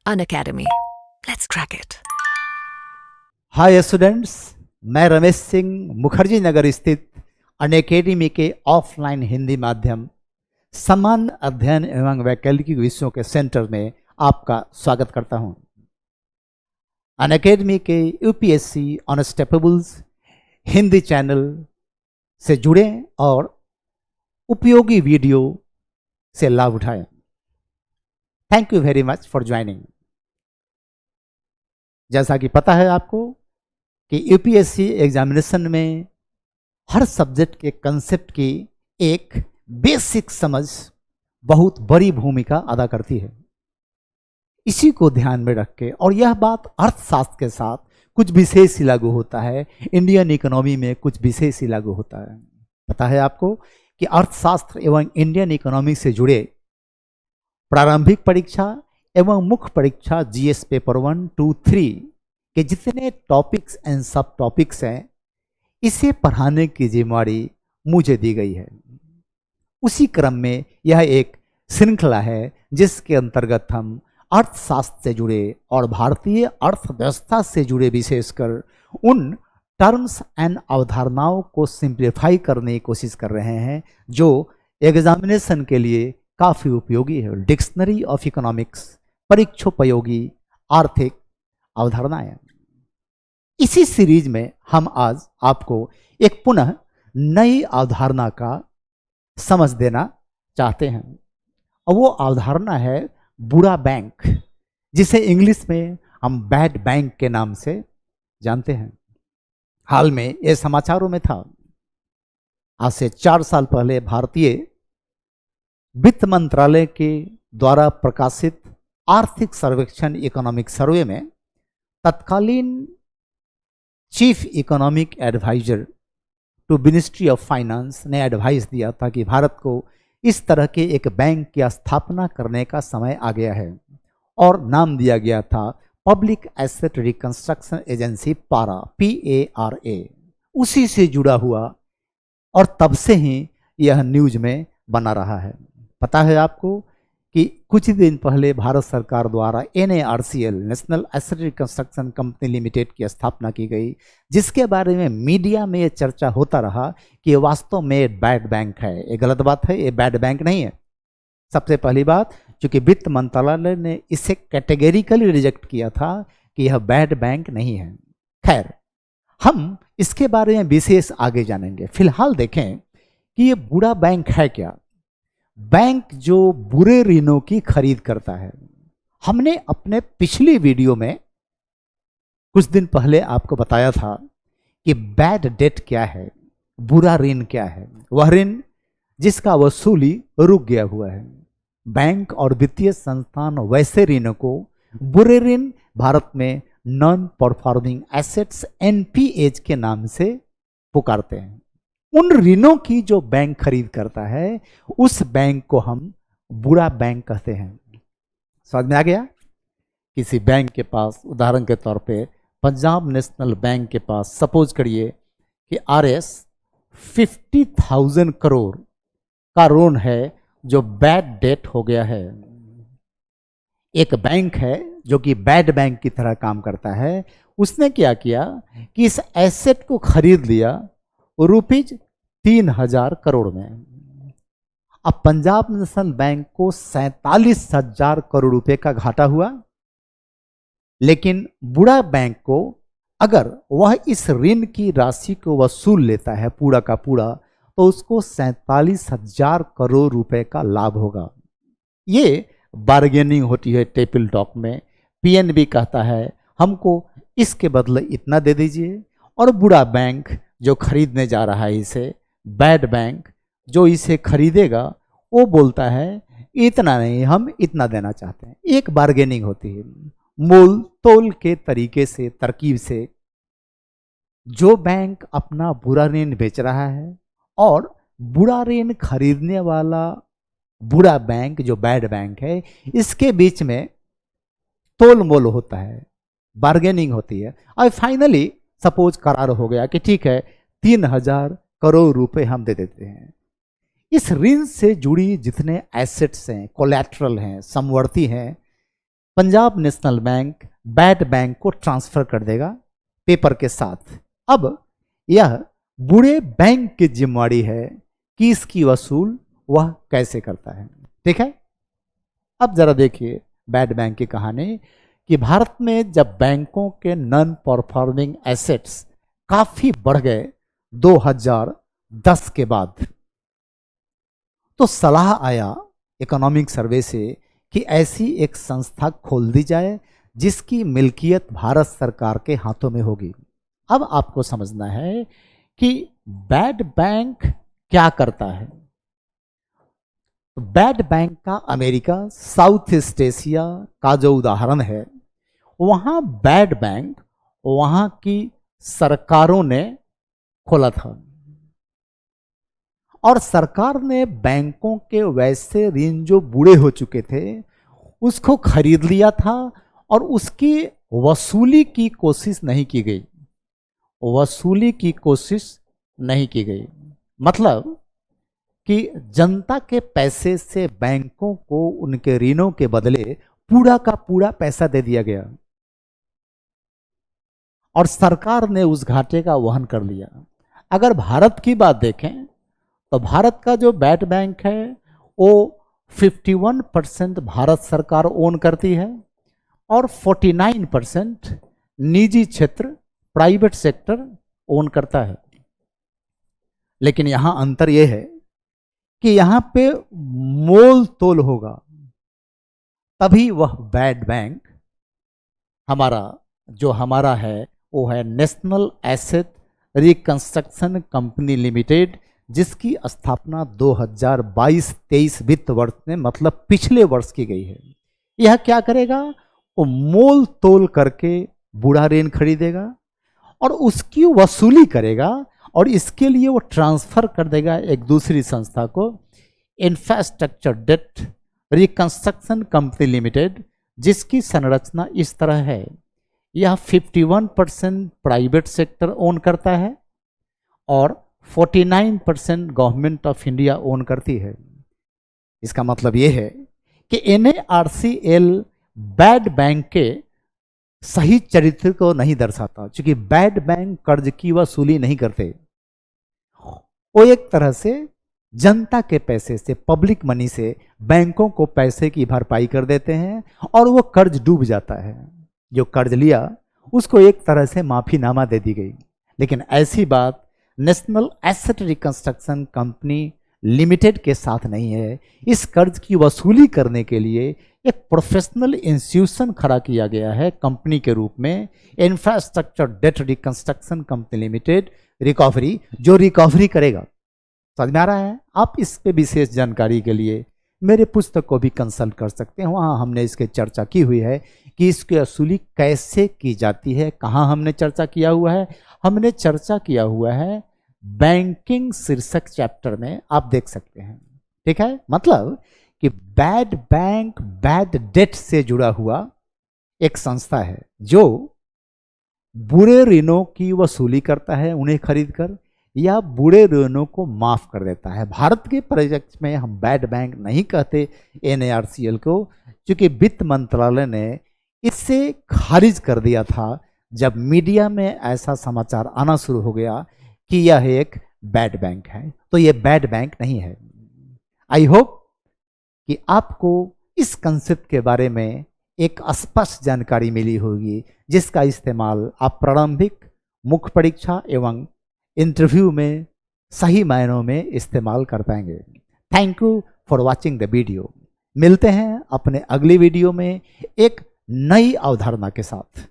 Unacademy. Let's crack it. Hi students, मैं रमेश सिंह मुखर्जी नगर स्थित Unacademy के ऑफलाइन हिंदी माध्यम सामान्य अध्ययन एवं वैकल्पिक विषयों के सेंटर में आपका स्वागत करता हूं। अनअकैडमी के यूपीएससी अनस्टॉपेबल्स हिंदी चैनल से जुड़े और उपयोगी वीडियो से लाभ उठाएं। Thank you very much for joining. जैसा कि पता है आपको कि यूपीएससी एग्जामिनेशन में हर सब्जेक्ट के कंसेप्ट की एक बेसिक समझ बहुत बड़ी भूमिका अदा करती है। इसी को ध्यान में रख के, और यह बात अर्थशास्त्र के साथ कुछ विशेष ही लागू होता है, इंडियन इकोनॉमी में कुछ विशेष ही लागू होता है। पता है आपको कि अर्थशास्त्र एवं इंडियन इकोनॉमी से जुड़े प्रारंभिक परीक्षा एवं मुख्य परीक्षा जीएस पेपर 1, 2, 3 के जितने टॉपिक्स एंड सब टॉपिक्स हैं, इसे पढ़ाने की जिम्मेदारी मुझे दी गई है। उसी क्रम में यह एक श्रृंखला है जिसके अंतर्गत हम अर्थशास्त्र से जुड़े और भारतीय अर्थव्यवस्था से जुड़े विशेषकर उन टर्म्स एंड अवधारणाओं को सिंप्लीफाई करने की कोशिश कर रहे हैं जो एग्जामिनेशन के लिए काफ़ी उपयोगी है। डिक्शनरी ऑफ इकोनॉमिक्स, परीक्षोपयोगी आर्थिक अवधारणाएं। इसी सीरीज में हम आज आपको एक पुनः नई अवधारणा का समझ देना चाहते हैं, और वो अवधारणा है बुरा बैंक, जिसे इंग्लिश में हम बैड बैंक के नाम से जानते हैं। हाल में ये समाचारों में था, आज से 4 साल पहले भारतीय वित्त मंत्रालय के द्वारा प्रकाशित आर्थिक सर्वेक्षण इकोनॉमिक सर्वे में तत्कालीन chief economic adviser to ministry of finance ने एडवाइस दिया था कि भारत को इस तरह के एक बैंक की स्थापना करने का समय आ गया है, और नाम दिया गया था पब्लिक एसेट रिकंस्ट्रक्शन एजेंसी पारा, PARA। उसी से जुड़ा हुआ, और तब से ही यह न्यूज में बना रहा है। पता है आपको कि कुछ दिन पहले भारत सरकार द्वारा NARCL, national asset reconstruction company limited की स्थापना की गई, जिसके बारे में मीडिया में ये चर्चा होता रहा कि ये वास्तव में बैड बैंक है। ये गलत बात है, ये बैड बैंक नहीं है। सबसे पहली बात, चूंकि वित्त मंत्रालय ने इसे कैटेगरिकली रिजेक्ट किया था कि यह बैड बैंक नहीं है। खैर, हम इसके बारे में विशेष आगे जानेंगे। फिलहाल देखें कि ये बुरा बैंक है क्या। बैंक जो बुरे ऋणों की खरीद करता है। हमने अपने पिछली वीडियो में कुछ दिन पहले आपको बताया था कि बैड डेट क्या है, बुरा ऋण क्या है। वह ऋण जिसका वसूली रुक गया हुआ है। बैंक और वित्तीय संस्थान वैसे ऋणों को बुरे ऋण भारत में नॉन परफॉर्मिंग एसेट्स NPAs के नाम से पुकारते हैं। उन ऋणों की जो बैंक खरीद करता है, उस बैंक को हम बुरा बैंक कहते हैं। समझ में आ गया? किसी बैंक के पास, उदाहरण के तौर पे पंजाब नेशनल बैंक के पास सपोज करिए कि RS 50,000 करोड़ का लोन है जो बैड डेट हो गया है। एक बैंक है जो कि बैड बैंक की तरह काम करता है। उसने क्या किया कि इस एसेट को खरीद लिया ₹3000 करोड़ में। अब पंजाब नेशनल बैंक को 47,000 करोड़ रुपए का घाटा हुआ, लेकिन बुरा बैंक को अगर वह इस ऋण की राशि को वसूल लेता है पूरा का पूरा, तो उसको 47,000 करोड़ रुपए का लाभ होगा। ये बार्गेनिंग होती है टेबल टॉक में। PNB कहता है हमको इसके बदले इतना दे दीजिए, और बुरा बैंक जो खरीदने जा रहा है इसे, बैड बैंक जो इसे खरीदेगा, वो बोलता है इतना नहीं, हम इतना देना चाहते हैं। एक बार्गेनिंग होती है, मोल तोल के तरीके से, तरकीब से। जो बैंक अपना बुरा ऋण बेच रहा है और बुरा ऋण खरीदने वाला बुरा बैंक जो बैड बैंक है, इसके बीच में तोल मोल होता है, बार्गेनिंग होती है, और फाइनली सपोज करार हो गया कि ठीक है 3,000 करोड़ रुपए हम दे देते हैं। इस ऋण से जुड़ी जितने एसेट्स हैं, कोलैटरल हैं, समवर्ती हैं, Punjab national bank bad bank को ट्रांसफर कर देगा पेपर के साथ। अब यह बुरे बैंक की जिम्मेवारी है कि इसकी वसूल वह कैसे करता है। ठीक है, अब जरा देखिए बैड बैंक की कहानी कि भारत में जब बैंकों के नॉन परफॉर्मिंग एसेट्स काफी बढ़ गए 2010 के बाद, तो सलाह आया इकोनॉमिक सर्वे से कि ऐसी एक संस्था खोल दी जाए जिसकी मिल्कियत भारत सरकार के हाथों में होगी। अब आपको समझना है कि बैड बैंक क्या करता है। बैड बैंक का अमेरिका, साउथ ईस्ट एशिया का जो उदाहरण है, वहां बैड बैंक वहां की सरकारों ने खोला था और सरकार ने बैंकों के वैसे ऋण जो बूढ़े हो चुके थे उसको खरीद लिया था और उसकी वसूली की कोशिश नहीं की गई। वसूली की कोशिश नहीं की गई मतलब कि जनता के पैसे से बैंकों को उनके ऋणों के बदले पूरा का पूरा पैसा दे दिया गया और सरकार ने उस घाटे का वहन कर लिया। अगर भारत की बात देखें तो भारत का जो बैड बैंक है वो 51% भारत सरकार ओन करती है और 49% निजी क्षेत्र, प्राइवेट सेक्टर ओन करता है। लेकिन यहां अंतर यह है कि यहां पे मोल तोल होगा, तभी वह बैड बैंक हमारा है वो है national asset reconstruction company limited, जिसकी स्थापना 2022-23 वित्त वर्ष में मतलब पिछले वर्ष की गई है। यह क्या करेगा, वो मोल तोल करके बूढ़ा ऋण खरीदेगा और उसकी वसूली करेगा और इसके लिए वो ट्रांसफर कर देगा एक दूसरी संस्था को, infrastructure debt reconstruction company limited, जिसकी संरचना इस तरह है। यह 51% प्राइवेट सेक्टर ओन करता है और 49% गवर्नमेंट ऑफ इंडिया ओन करती है। इसका मतलब यह है कि NARCL बैड बैंक के सही चरित्र को नहीं दर्शाता, क्योंकि बैड बैंक कर्ज की वसूली नहीं करते। वो एक तरह से जनता के पैसे से, पब्लिक मनी से बैंकों को पैसे की भरपाई कर देते हैं और वो कर्ज डूब जाता है। जो कर्ज लिया उसको एक तरह से माफीनामा दे दी गई। लेकिन ऐसी बात national asset reconstruction company limited के साथ नहीं है। इस कर्ज की वसूली करने के लिए एक प्रोफेशनल इंस्टीट्यूशन खड़ा किया गया है कंपनी के रूप में, infrastructure debt reconstruction company limited recovery, जो रिकवरी करेगा। समझ में आ रहा है? आप इस पे विशेष जानकारी के लिए मेरे पुस्तक को भी कंसल्ट कर सकते हैं। वहाँ हमने इसके चर्चा की हुई है कि इसकी वसूली कैसे की जाती है। कहाँ हमने चर्चा किया हुआ है? हमने चर्चा किया हुआ है बैंकिंग शीर्षक चैप्टर में, आप देख सकते हैं। ठीक है, मतलब कि बैड बैंक बैड डेट से जुड़ा हुआ एक संस्था है जो बुरे ऋणों की वसूली करता है उन्हें खरीद कर, या बुरे ऋणों को माफ कर देता है। भारत के प्रोजेक्ट में हम बैड बैंक नहीं कहते NARCL को, क्योंकि वित्त मंत्रालय ने इससे खारिज कर दिया था जब मीडिया में ऐसा समाचार आना शुरू हो गया कि यह एक बैड बैंक है। तो यह बैड बैंक नहीं है। आई होप कि आपको इस कंसेप्ट के बारे में एक स्पष्ट जानकारी मिली होगी, जिसका इस्तेमाल आप प्रारंभिक, मुख्य परीक्षा एवं इंटरव्यू में सही मायनों में इस्तेमाल कर पाएंगे। Thank you for watching the video. मिलते हैं अपने अगली वीडियो में एक नई अवधारणा के साथ।